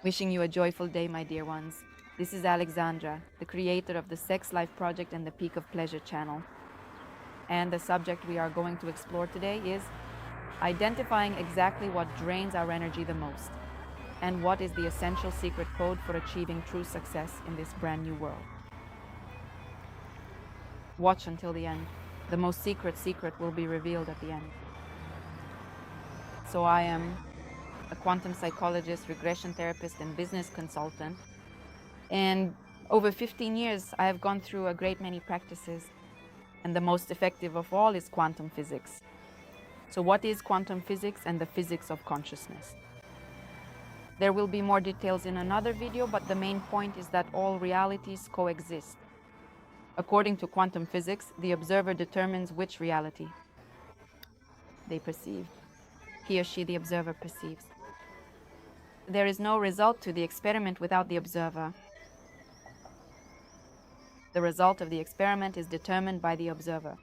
Wishing you a joyful day, my dear ones. This is Alexandra, the creator of the Sex Life Project and the Peak of Pleasure channel. And the subject we are going to explore today is identifying exactly what drains our energy the most and what is the essential secret code for achieving true success in this brand new world. Watch until the end. The most secret will be revealed at the end. So I am a quantum psychologist, regression therapist, and business consultant. And over 15 years, I have gone through a great many practices. And the most effective of all is quantum physics. So what is quantum physics and the physics of consciousness? There will be more details in another video, but the main point is that all realities coexist. According to quantum physics, the observer determines which reality they perceive. He or she, the observer, perceives. There is no result to the experiment without the observer. The result of the experiment is determined by the observer.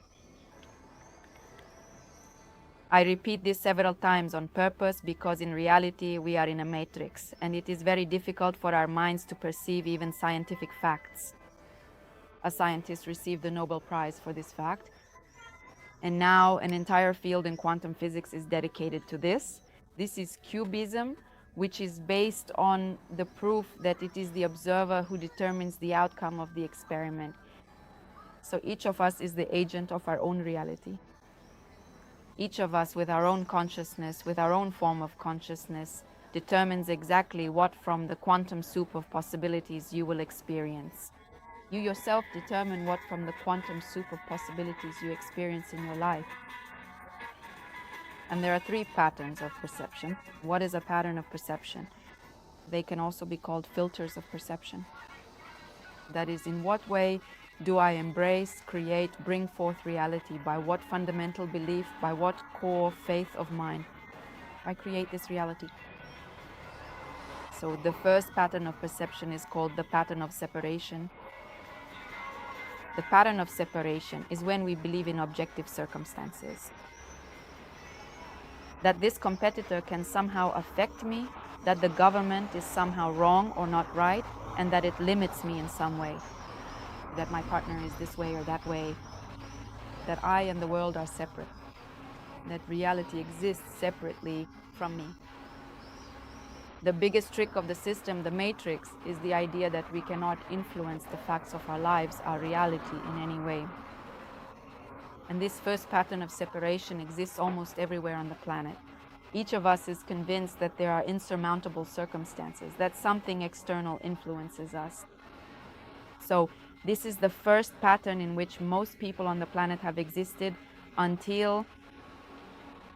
I repeat this several times on purpose because in reality we are in a matrix and it is very difficult for our minds to perceive even scientific facts. A scientist received the Nobel Prize for this fact, and now an entire field in quantum physics is dedicated to this. This is cubism, which is based on the proof that it is the observer who determines the outcome of the experiment. So each of us is the agent of our own reality. Each of us with our own consciousness, with our own form of consciousness, determines exactly what from the quantum soup of possibilities you will experience. You yourself determine what from the quantum soup of possibilities you experience in your life. And there are 3 patterns of perception. What is a pattern of perception? They can also be called filters of perception. That is, in what way do I embrace, create, bring forth reality? By what fundamental belief, by what core faith of mine I create this reality? So the first pattern of perception is called the pattern of separation. The pattern of separation is when we believe in objective circumstances. That this competitor can somehow affect me, that the government is somehow wrong or not right, and that it limits me in some way. That my partner is this way or that way. That I and the world are separate. That reality exists separately from me. The biggest trick of the system, the matrix, is the idea that we cannot influence the facts of our lives, our reality, in any way. And this first pattern of separation exists almost everywhere on the planet. Each of us is convinced that there are insurmountable circumstances, that something external influences us. So this is the first pattern in which most people on the planet have existed until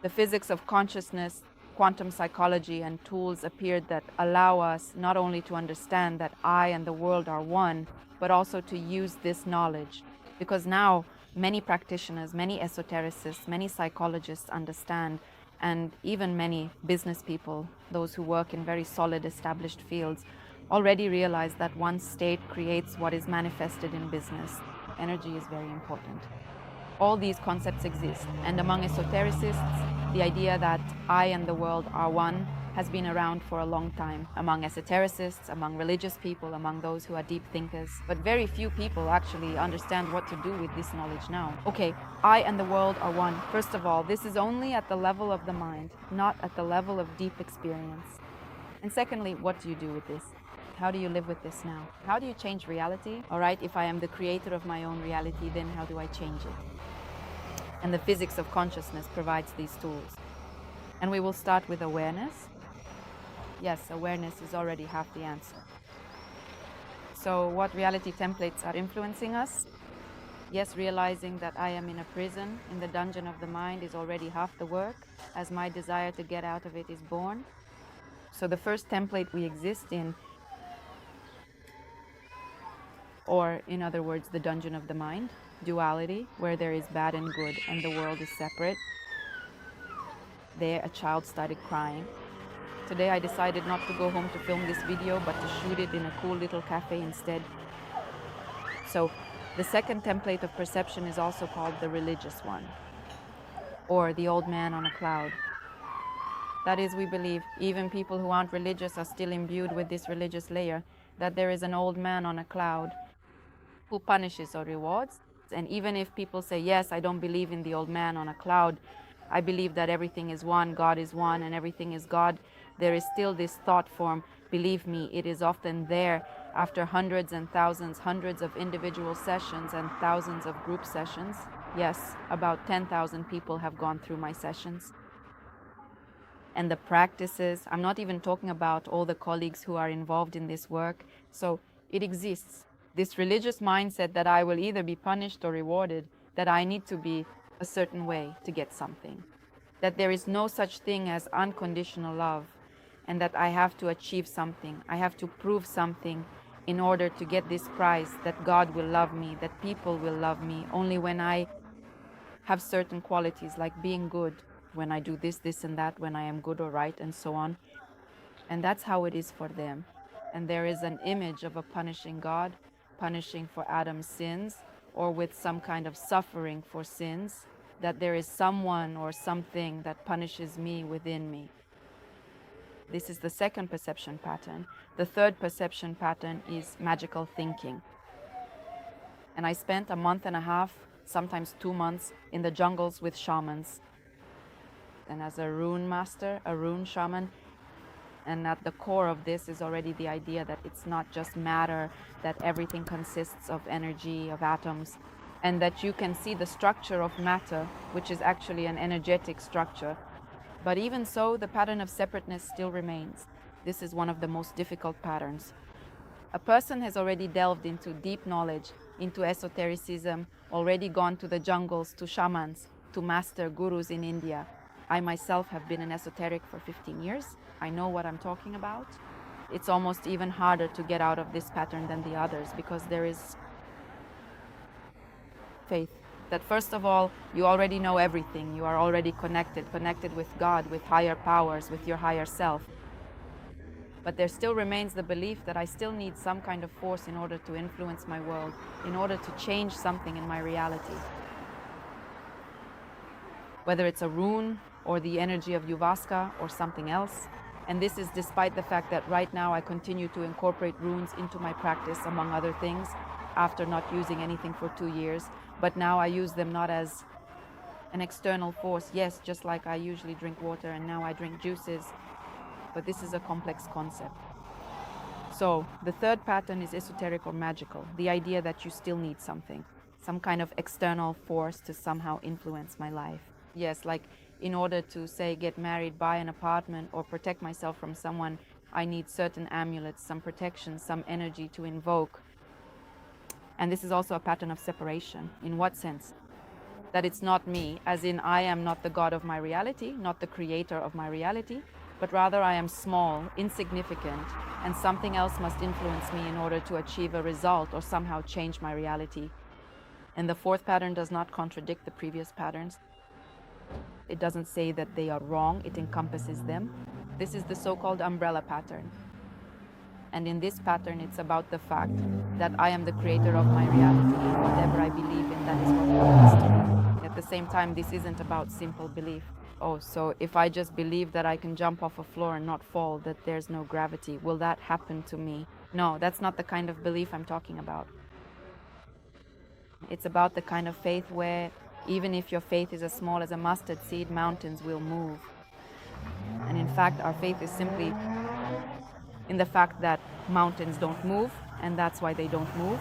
the physics of consciousness, quantum psychology, and tools appeared that allow us not only to understand that I and the world are one, but also to use this knowledge. Because now many practitioners, many esotericists, many psychologists understand, and even many business people, those who work in very solid established fields, already realize that one state creates what is manifested in business. Energy is very important. All these concepts exist, and among esotericists, the idea that I and the world are one has been around for a long time. Among esotericists, among religious people, among those who are deep thinkers. But very few people actually understand what to do with this knowledge now. Okay, I and the world are one. First of all, this is only at the level of the mind, not at the level of deep experience. And secondly, what do you do with this? How do you live with this now? How do you change reality? All right, if I am the creator of my own reality, then how do I change it? And the physics of consciousness provides these tools. And we will start with awareness. Yes, awareness is already half the answer. So what reality templates are influencing us? Yes, realizing that I am in a prison, in the dungeon of the mind, is already half the work, as my desire to get out of it is born. So the first template we exist in, or in other words, the dungeon of the mind, duality, where there is bad and good and the world is separate. There a child started crying. Today I decided not to go home to film this video, but to shoot it in a cool little cafe instead. So the second template of perception is also called the religious one, or the old man on a cloud. That is, we believe even people who aren't religious are still imbued with this religious layer, that there is an old man on a cloud who punishes or rewards. And even if people say, yes, I don't believe in the old man on a cloud, I believe that everything is one, God is one, and everything is God, there is still this thought form. Believe me, it is often there after hundreds and thousands, hundreds of individual sessions and thousands of group sessions. Yes, about 10,000 people have gone through my sessions. And the practices, I'm not even talking about all the colleagues who are involved in this work. So it exists. This religious mindset that I will either be punished or rewarded, that I need to be a certain way to get something, that there is no such thing as unconditional love, and that I have to achieve something, I have to prove something in order to get this prize, that God will love me, that people will love me, only when I have certain qualities like being good, when I do this, this and that, when I am good or right, and so on. And that's how it is for them. And there is an image of a punishing God, punishing for Adam's sins, or with some kind of suffering for sins, that there is someone or something that punishes me within me. This is the second perception pattern. The third perception pattern is magical thinking. And I spent a month and a half, sometimes 2 months, in the jungles with shamans. And as a rune master, a rune shaman, and at the core of this is already the idea that it's not just matter, that everything consists of energy, of atoms, and that you can see the structure of matter, which is actually an energetic structure. But even so, the pattern of separateness still remains. This is one of the most difficult patterns. A person has already delved into deep knowledge, into esotericism, already gone to the jungles, to shamans, to master gurus in India. I myself have been an esoteric for 15 years. I know what I'm talking about. It's almost even harder to get out of this pattern than the others, because there is faith. That first of all, you already know everything. You are already connected with God, with higher powers, with your higher self. But there still remains the belief that I still need some kind of force in order to influence my world, in order to change something in my reality. Whether it's a rune, or the energy of Yuvaska, or something else. And this is despite the fact that right now I continue to incorporate runes into my practice, among other things, after not using anything for 2 years. But now I use them not as an external force, yes, just like I usually drink water and now I drink juices, but this is a complex concept. So the third pattern is esoteric or magical, the idea that you still need something, some kind of external force to somehow influence my life. Yes, like in order to, say, get married, buy an apartment, or protect myself from someone, I need certain amulets, some protection, some energy to invoke. And this is also a pattern of separation. In what sense? That it's not me, as in I am not the God of my reality, not the creator of my reality, but rather I am small, insignificant, and something else must influence me in order to achieve a result or somehow change my reality. And the fourth pattern does not contradict the previous patterns. It doesn't say that they are wrong, it encompasses them. This is the so-called umbrella pattern. And in this pattern, it's about the fact that I am the creator of my reality. Whatever I believe in, that is what happens to me. At the same time, this isn't about simple belief. Oh, so if I just believe that I can jump off a floor and not fall, that there's no gravity, will that happen to me? No, that's not the kind of belief I'm talking about. It's about the kind of faith where even if your faith is as small as a mustard seed, mountains will move. And in fact, our faith is simply in the fact that mountains don't move, and that's why they don't move.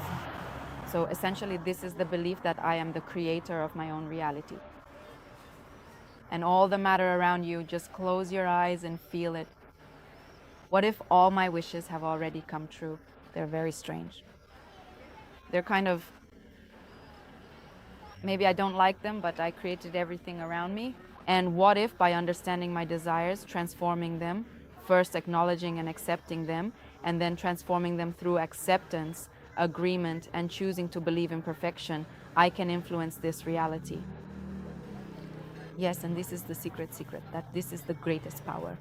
So essentially, this is the belief that I am the creator of my own reality. And all the matter around you, just close your eyes and feel it. What if all my wishes have already come true? They're very strange. They're kind of, maybe I don't like them, but I created everything around me. And what if, by understanding my desires, transforming them, first acknowledging and accepting them, and then transforming them through acceptance, agreement, and choosing to believe in perfection, I can influence this reality. Yes, and this is the secret, that this is the greatest power.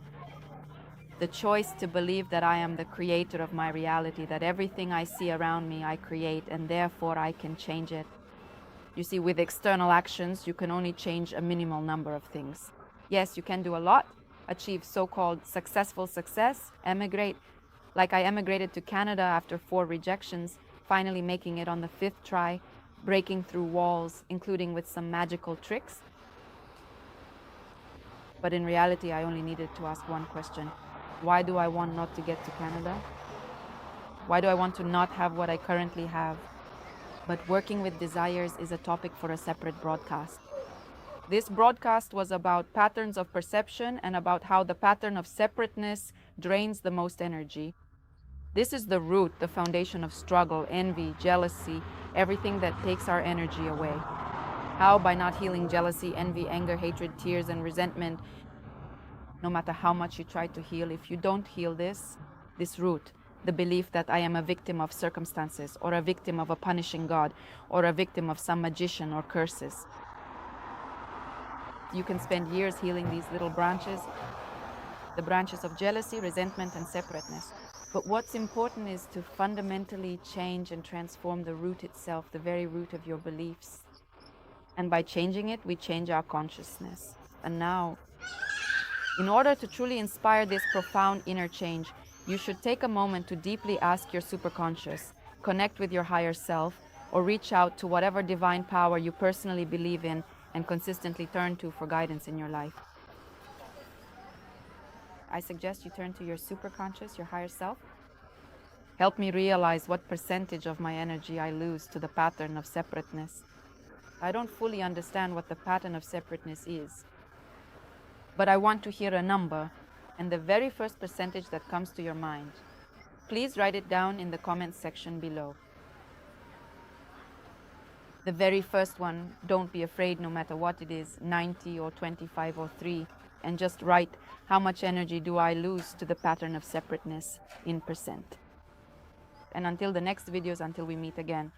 The choice to believe that I am the creator of my reality, that everything I see around me I create, and therefore I can change it. You see, with external actions, you can only change a minimal number of things. Yes, you can do a lot, achieve so-called successful success, emigrate, like I emigrated to Canada after 4 rejections, finally making it on the 5th try, breaking through walls, including with some magical tricks. But in reality, I only needed to ask one question. Why do I want not to get to Canada? Why do I want to not have what I currently have? But working with desires is a topic for a separate broadcast. This broadcast was about patterns of perception and about how the pattern of separateness drains the most energy. This is the root, the foundation of struggle, envy, jealousy, everything that takes our energy away. How, by not healing jealousy, envy, anger, hatred, tears, and resentment, no matter how much you try to heal, if you don't heal this root, the belief that I am a victim of circumstances, or a victim of a punishing God, or a victim of some magician or curses. You can spend years healing these little branches, the branches of jealousy, resentment, and separateness. But what's important is to fundamentally change and transform the root itself, the very root of your beliefs. And by changing it, we change our consciousness. And now, in order to truly inspire this profound inner change, you should take a moment to deeply ask your superconscious, connect with your higher self, or reach out to whatever divine power you personally believe in and consistently turn to for guidance in your life. I suggest you turn to your superconscious, your higher self. Help me realize what percentage of my energy I lose to the pattern of separateness. I don't fully understand what the pattern of separateness is, but I want to hear a number, and the very first percentage that comes to your mind. Please write it down in the comments section below. The very first one, don't be afraid no matter what it is, 90 or 25 or 3, and just write how much energy do I lose to the pattern of separateness in percent. And until the next videos, until we meet again,